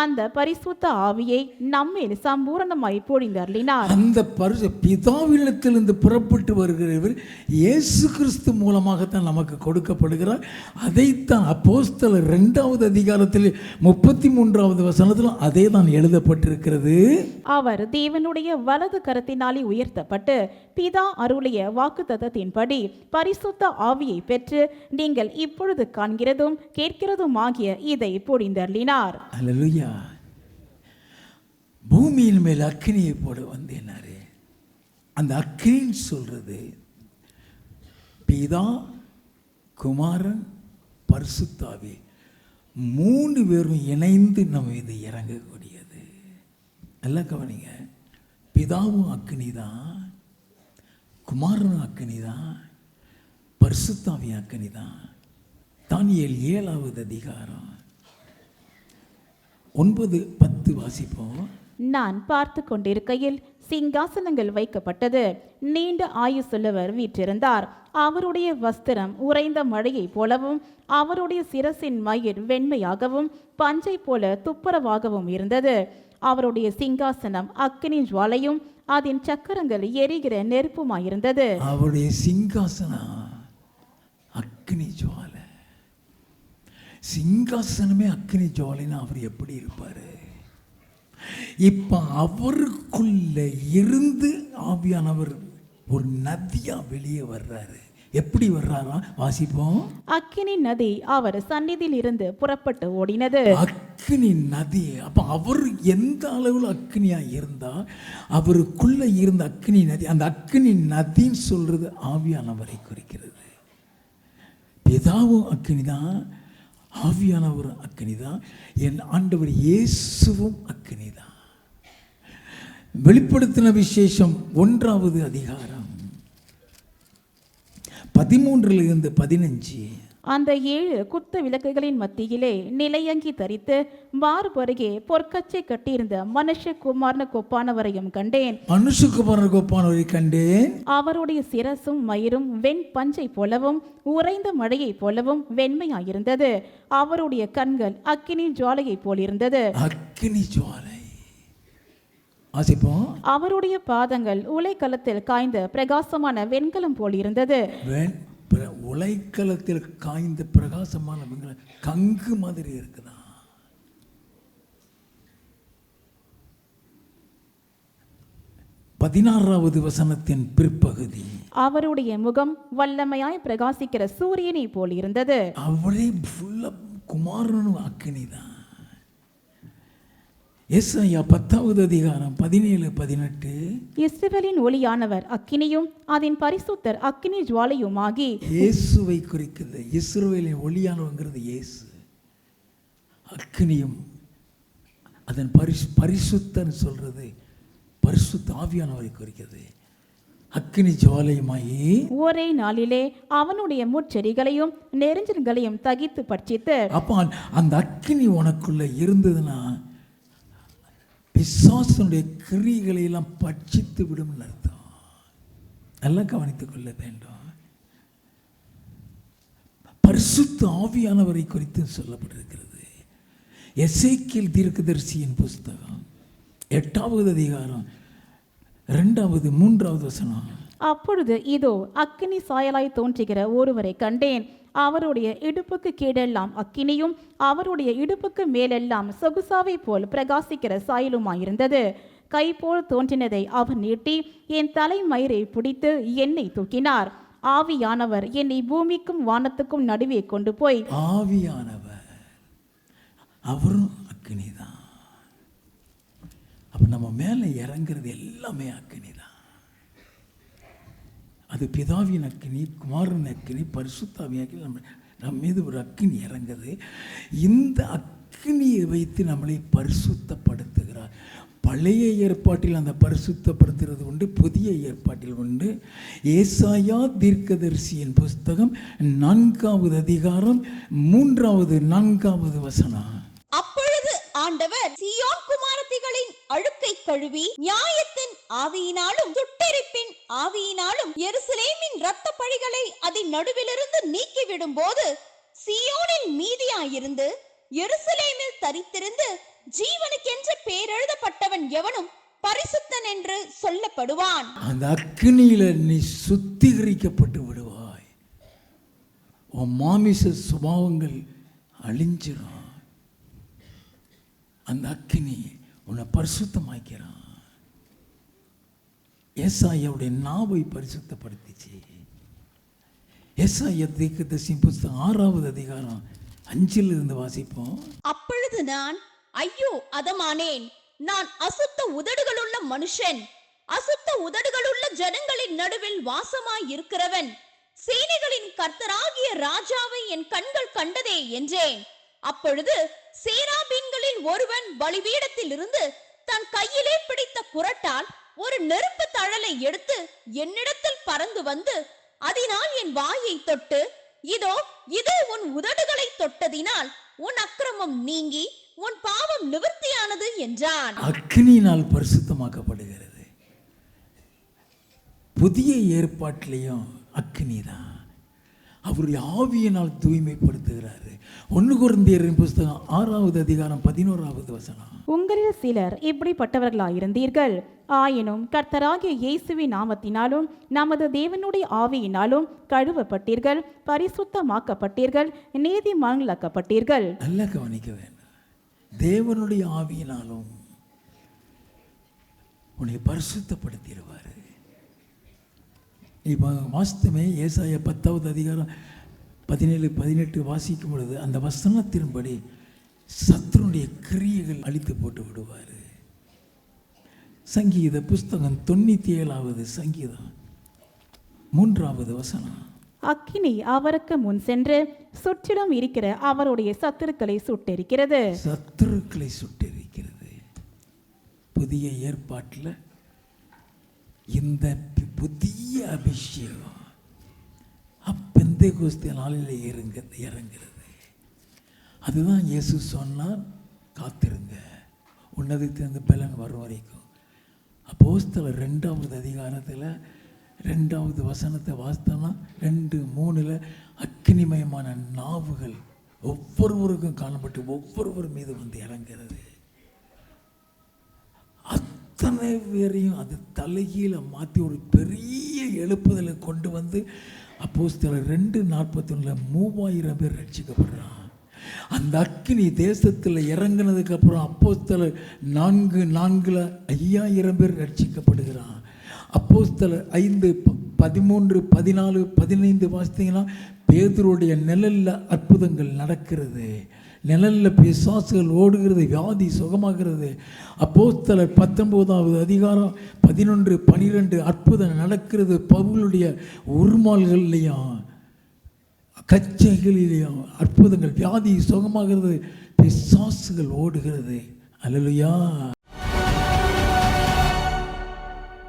அந்த பரிசுத்த ஆவியை நம்மேல் சம்பூரணமாய் பொழிந்தருளினார். அந்த பிதாவினிடத்திலிருந்து புறப்பட்டு வருகிறவர் இயேசு கிறிஸ்து மூலமாகத்தான் நமக்கு கொடுக்கப்படுகிறார். அதைத்தான் அப்போஸ்தலர் 2வது அதிகாரத்தில் 33வது வசனத்தில் அதே தான் எழுதப்பட்டிருக்கிறது. அவர் தேவனுடைய வலது கரத்தினாலே உயர்த்தப்பட்டு பிதா அருளிய வாக்குத்தத்தத்தின்படி பரிசுத்த ஆவியை பெற்று நீங்கள் இப்பொழுது காண்கிறதும் கேட்கிறதும் ஆகிய இதை பொழிந்தருளினார். அல்லேலூயா. பூமியின் மேல் அக்கினியை போட வந்தேனாரு. அந்த அக்கினின்னு சொல்றது பிதா, குமாரன், பரிசுத்த ஆவி 3 பேரும் இணைந்து நம்ம இது இறங்கக்கூடியது. எல்லாம் கவனிங்க. பிதாவும் அக்கினி தான், குமாரனும் அக்கினி தான், பரிசுத்த ஆவி அக்கினி தான். தானியேல் 7வது அதிகாரம் 9-10 வாசிப்போம். நான் பார்த்து கொண்டிருக்கையில் சிங்காசனங்கள் வைக்கப்பட்டது. நீண்ட ஆயுசுள்ளவர் வீற்றிருந்தார். அவருடைய வஸ்திரம் உறைந்த மழையை போலவும் அவருடைய சிரசின் மயிர் வெண்மையாகவும் பஞ்சை போல துப்புரவாகவும் இருந்தது. அவருடைய சிங்காசனம் அக்கினி ஜுவாலையும் அதன் சக்கரங்கள் எரிகிற நெருப்புமாயிருந்தது. அவருடைய சிங்காசனம் அக்கினி ஜுவாலை. சிங்காசனமே அக்கினி ஜுவாலைன்னு அவர் எப்படி இருப்பாரு? இப்ப அவருக்குள்ள இருந்து ஆவியானவர் ஒரு நதியா வெளியே வர்றாரு. எப்படி வர்றாரா? வாசிப்போம். அக்கினி நதி அவர் சந்நிதியில் இருந்து புறப்பட்டு ஓடினது. அக்கினி நதி. அப்ப அவர் எந்த அளவில் அக்கினியா இருந்தா அவருக்குள்ள இருந்த அக்கினி நதி, அந்த அக்கினி நதின்னு சொல்றது ஆவியானவரை குறிக்கிறது. பிதாவும் அக்கினி தான், ஆவியானவர் அக்கினி தான், என் ஆண்டவர் இயேசுவும் அக்கினி தான். வெளிப்படுத்தின விசேஷம் 1வது அதிகாரம் 13-15. அந்த 7 குத்து விளக்குகளின் மத்தியிலே நிலையங்கி தரித்து மார்பருகே பொற்கச்சை கட்டியிருந்த மனுஷகுமாரனுக்கு ஒப்பானவரையும் கண்டேன். மனுஷகுமாரனுக்கு ஒப்பானவரை கண்டேன். அவருடைய சிரசும் மயிரும் வெண் பஞ்சை போலவும் உறைந்த மழையை போலவும் வெண்மையாயிருந்தது. அவருடைய கண்கள் அக்கினி ஜுவாலையை போலிருந்தது. அக்கினி ஜுவாலை. வாசிப்போம். அவருடைய பாதங்கள் உலைக்களத்தில் காய்ந்த பிரகாசமான வெண்கலம் போல் இருந்தது. உலைக்களத்தில் காய்ந்த பிரகாசமான வெண்கலம் கங்கு மாதிரி இருக்குதா? பதினாறாவது வசனத்தின் பிற்பகுதி. அவருடைய முகம் வல்லமையாய் பிரகாசிக்கிற சூரியனை போல் இருந்தது. அவரே குமாரனும் அக்கினிதான். எஸ்ஐயா 10வது அதிகாரம் 17-18. இஸ்ரவேலின் ஒளியானவர் அக்கினியும் அதன் பரிசுத்தர் அக்கினி ஜுவாலையுமாகி. இயேசுவை குறிக்கிறது. இஸ்ரவேலின் ஒளியானவங்கிறது இயேசு. அக்கினியும் அதன் பரிசுத்தன் சொல்றது பரிசுத்த ஆவியானவரை குறிக்கிறது. அக்கினி ஜுவாலையுமாயி ஒரே நாளிலே அவனுடைய முட்செடிகளையும் நெருஞ்சல்களையும் தகித்து பட்சித்து. அப்ப அந்த அக்கினி உனக்குள்ள இருந்ததுன்னா பிசாசுடைய கிரிகளை எல்லாம் பட்சித்து விடும் அர்த்தம். நல்லா கவனித்துக் கொள்ள வேண்டும். பரிசுத்த ஆவியானவரை குறித்து சொல்லப்பட்டிருக்கிறது. எசேக்கியேல் தீர்க்கதரிசியின் புஸ்தகம் 8வது அதிகாரம் 2வது 3வது வசனம். அப்பொழுது இதோ அக்கினி சாயலாய் தோன்றுகிற ஒருவரை கண்டேன். அவருடைய இடுப்புக்கு கீழெல்லாம் அக்கினியும் அவருடைய இடுப்புக்கு மேலெல்லாம் சொகுசாவை போல் பிரகாசிக்கிற சாயலுமாயிருந்தது. கை போல் தோன்றினதை அவர் நீட்டி என் தலைமயிரை பிடித்து என்னை தூக்கினார். ஆவியானவர் என்னை பூமிக்கும் வானத்துக்கும் நடுவே கொண்டு போய். ஆவியானவர் அவரும் அக்கினிதான். அப்ப நம்ம மேல இறங்குறது எல்லாமே அக்கினிதான். அது பிதாவின் அக்கினி, குமாரன் அக்கினி, பரிசுத்தாவின் அக்கினி. நம்ம மீது ஒரு அக்கினி இறங்குது. இந்த அக்கினியை வைத்து நம்மளை பரிசுத்தப்படுத்துகிறார். பழைய ஏற்பாட்டில் அந்த பரிசுத்தப்படுத்துறது உண்டு, புதிய ஏற்பாட்டில் உண்டு. ஏசாயா தீர்க்கதரிசியின் புஸ்தகம் 4வது அதிகாரம் 3வது 4வது வசனம். அப்பொழுது ஆண்டவர் சீயோன் குமாரத்திகளின் அழுக்கை கழுவி நியாயத்தின் ஆவியினாலும் சுட்டெரிப்பின் ஆவியினாலும் எருசலேமின் இரத்த பழிகளை அதன் நடுவிலிருந்து நீக்கிவிடும் போது சீயோனில் மீதியாயிருந்து எருசலேமில் தரித்திருந்து ஜீவனுக்கென்று பேரெழுதப்பட்டவன் எவனும் பரிசுத்தன் என்று சொல்லப்படுவான். அந்த அக்கினியில நீ சுத்திகரிக்கப்பட்டு விடுவாய். உன் மாமிச சுபாவங்கள் அழிஞ்சிடும். அந்த அக்கினி உன்னை பரிசுத்தமாக்கிறான். ஏசாயாவுடைய நாவை பரிசுத்தப்படுத்திச்சு. ஏசாயா தீர்க்கதரிசி புஸ்தகம் 6வது அதிகாரம் 5 வாசிப்போம். அப்பொழுது நான் ஐயோ அதமானேன், நான் அசுத்த உதடுகளுள்ள மனுஷன், அசுத்த உதடுகளுள்ள ஜனங்களின் நடுவில் வாசமாய் இருக்கிறவன், சேனைகளின் கர்த்தராகிய ராஜாவை என் கண்கள் கண்டதே என்றேன். அப்பொழுது சேராபீன்களில் ஒருவன் பலிபீடத்தில் இருந்து தன் கையிலே பிடித்த குறட்டால் ஒரு நெருப்பு தழலை எடுத்து என்னிடத்தில் பறந்து வந்து அதனால் என் வாயை தொட்டு, இதோ இது உன் உதடுகளை தொட்டதினால் உன் அக்கிரமம் நீங்கி உன் பாவம் நிவர்த்தியானது என்றான். அக்கினியினால் பரிசுத்தமாக்கப்படுகிறது. புதிய ஏற்பாட்டிலையும் அக்கினி தான். அவருடைய ஆவியினால் தூய்மைப்படுத்துகிறாரு. 1 கொரிந்தியரின் புஸ்தகம் 6வது அதிகாரம் 11வது வசனம். உங்களில் சிலர் இப்படிப்பட்டவர்களாயிருந்தீர்கள். ஆயினும் கர்த்தராகிய இயேசுவின் நாமத்தினாலும் நமது தேவனுடைய ஆவியினாலும் கழுவப்பட்டீர்கள், பரிசுத்தமாக்கப்பட்டீர்கள், நீதிமான்களாக்கப்பட்டீர்கள். நல்லா கவனிக்க வேண்டும். தேவனுடைய ஆவியினாலும் உன்னை பரிசுத்தப்படுத்திடுவார். இப்போ வாஸ்தமே ஏசாயா 10வது அதிகாரம் 17-18 வாசிக்கும் பொழுது அந்த வசனத்தின்படி சத்துருடைய கிரியைகள் அழித்து போட்டு விடுவார். சங்கீத புஸ்தகம் 97வது சங்கீதம் 3வது வசனம். அக்கினி அவருக்கு முன் சென்று சுற்றிலும் இருக்கிற அவருடைய சத்துருக்களை சுட்டெரிக்கிறது. சத்துருக்களை சுட்டெரிக்கிறது. புதிய ஏற்பாட்டில் இந்த புதிய அபிஷேகம் பெந்தேகோஸ்தே நாளில் இறங்குறது. அதுதான் இயேசு சொன்னார், காத்திருங்க உன்னதத்திலிருந்து பலன் வரும் வரைக்கும். அப்போஸ்தலர் 2வது அதிகாரத்தில் 2வது வசனத்தை வாசித்தோம்னா 2:3 அக்கினிமயமான நாவுகள் ஒவ்வொருவருக்கும் காணப்பட்டு ஒவ்வொருவர் மீது வந்து இறங்கிறது. அத்தனை பேரையும் அது தலைகீழ மாற்றி ஒரு பெரிய எழுப்புதலை கொண்டு வந்து அப்போஸ்தலர் 2:41 3000 பேர் ரட்சிக்கப்படுறான். அந்த அக்கினி தேசத்தில் இறங்கினதுக்கு அப்புறம் அப்போஸ்தலர் 4:4 5000 பேர் ரட்சிக்கப்படுகிறான். அப்போஸ்தலர் 5:13, 14, 15 வாசித்தீங்கன்னா பேதுருடைய நிழல்ல அற்புதங்கள் நடக்கிறது. நிழல்ல பிசாசுகள் ஓடுகிறது, வியாதி சுகமாகிறது. அப்போஸ்தலர் 19வது அதிகாரம் 11, 12 அற்புதம் நடக்கிறது. பவுலுடைய உருமால்கள்லையும் கச்சைகளிலேயும் அற்புதங்கள், வியாதி சுகமாகிறது, பிசாசுகள் ஓடுகிறது. அல்லேலூயா.